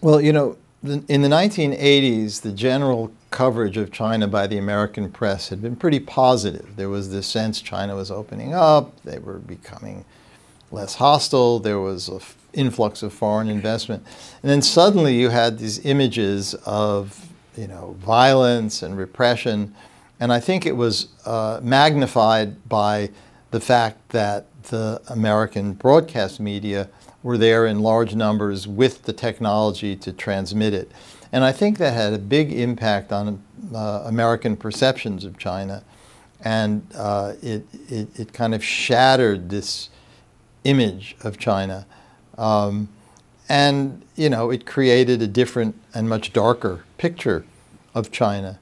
Well, you know, in the 1980s, the general coverage of China by the American press had been pretty positive. There was this sense China was opening up, they were becoming less hostile, there was an influx of foreign investment. And then suddenly you had these images of, you know, violence and repression. And I think it was magnified by the fact that the American broadcast media were there in large numbers with the technology to transmit it. And I think that had a big impact on American perceptions of China. And it kind of shattered this image of China. And, you know, it created a different and much darker picture of China.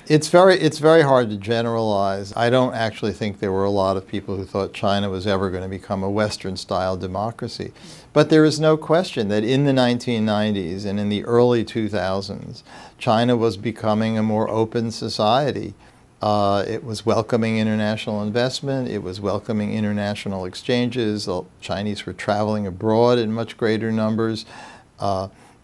It's very hard to generalize. I don't actually think there were a lot of people who thought China was ever going to become a Western-style democracy. But there is no question that in the 1990s and in the early 2000s, China was becoming a more open society. It was welcoming international investment. It was welcoming international exchanges. The Chinese were traveling abroad in much greater numbers.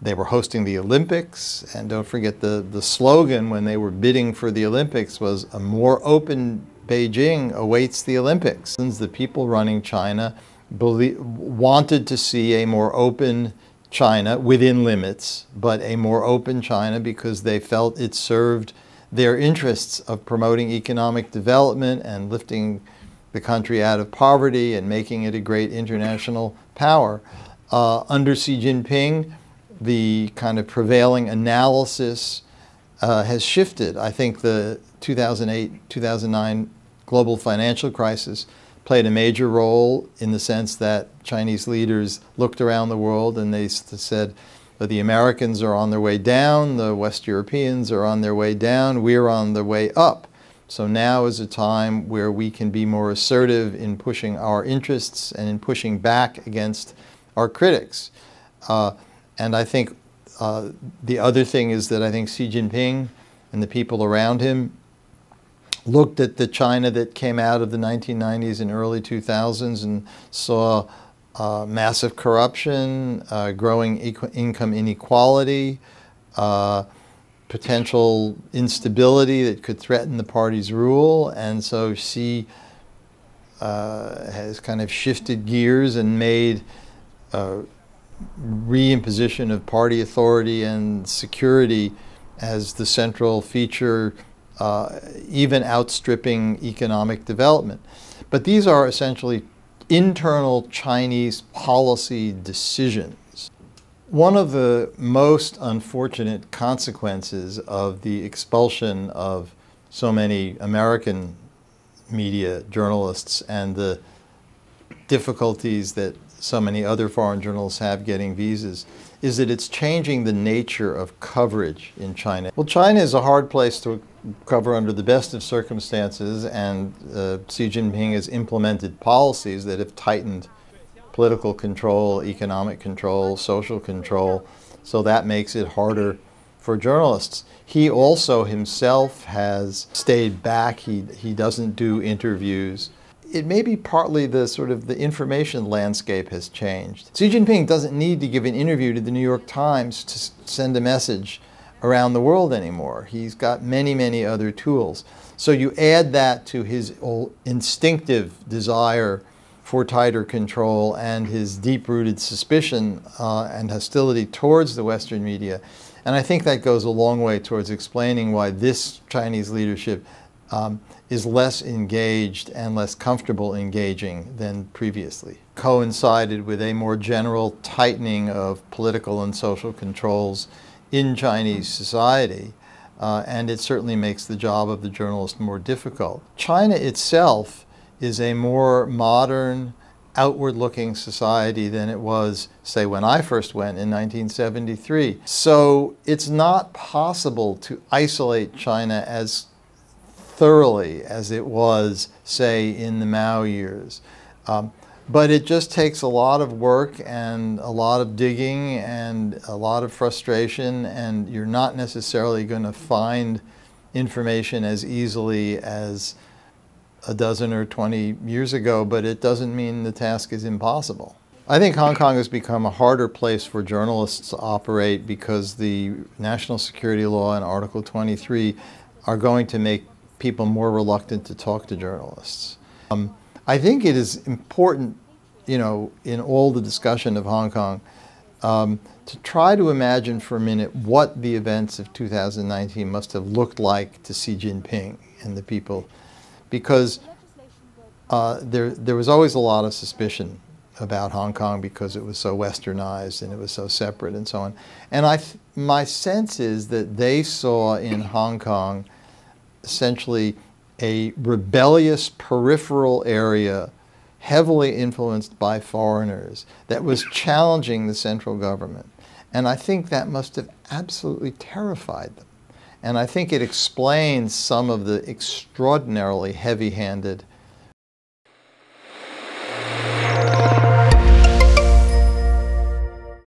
They were hosting the Olympics, and don't forget the slogan when they were bidding for the Olympics was, "A more open Beijing awaits the Olympics." The people running China wanted to see a more open China within limits, but a more open China because they felt it served their interests of promoting economic development and lifting the country out of poverty and making it a great international power. Under Xi Jinping, the kind of prevailing analysis has shifted. I think the 2008-2009 global financial crisis played a major role in the sense that Chinese leaders looked around the world and they said, the Americans are on their way down, the West Europeans are on their way down, we're on the way up. So now is a time where we can be more assertive in pushing our interests and in pushing back against our critics. And I think the other thing is that I think Xi Jinping and the people around him looked at the China that came out of the 1990s and early 2000s and saw massive corruption, growing income inequality, potential instability that could threaten the party's rule. And so Xi has kind of shifted gears and made reimposition of party authority and security as the central feature, even outstripping economic development. But these are essentially internal Chinese policy decisions. One of the most unfortunate consequences of the expulsion of so many American media journalists and the difficulties that so many other foreign journalists have getting visas is that it's changing the nature of coverage in China. Well, China is a hard place to cover under the best of circumstances, and Xi Jinping has implemented policies that have tightened political control, economic control, social control, so that makes it harder for journalists. He also himself has stayed back. He doesn't do interviews. It may be partly the sort of the information landscape has changed. Xi Jinping doesn't need to give an interview to the New York Times to send a message around the world anymore. He's got many, many other tools. So you add that to his instinctive desire for tighter control and his deep-rooted suspicion and hostility towards the Western media. And I think that goes a long way towards explaining why this Chinese leadership is less engaged and less comfortable engaging than previously. Coincided with a more general tightening of political and social controls in Chinese society, and it certainly makes the job of the journalist more difficult. China itself is a more modern, outward-looking society than it was, say, when I first went in 1973. So it's not possible to isolate China as thoroughly as it was, say, in the Mao years. But it just takes a lot of work and a lot of digging and a lot of frustration, and you're not necessarily going to find information as easily as a dozen or 20 years ago, but it doesn't mean the task is impossible. I think Hong Kong has become a harder place for journalists to operate because the national security law and Article 23 are going to make people more reluctant to talk to journalists. I think it is important, you know, in all the discussion of Hong Kong, to try to imagine for a minute what the events of 2019 must have looked like to Xi Jinping and the people, because there was always a lot of suspicion about Hong Kong because it was so westernized and it was so separate and so on. And my sense is that they saw in Hong Kong essentially a rebellious peripheral area heavily influenced by foreigners that was challenging the central government. And I think that must have absolutely terrified them. And I think it explains some of the extraordinarily heavy-handed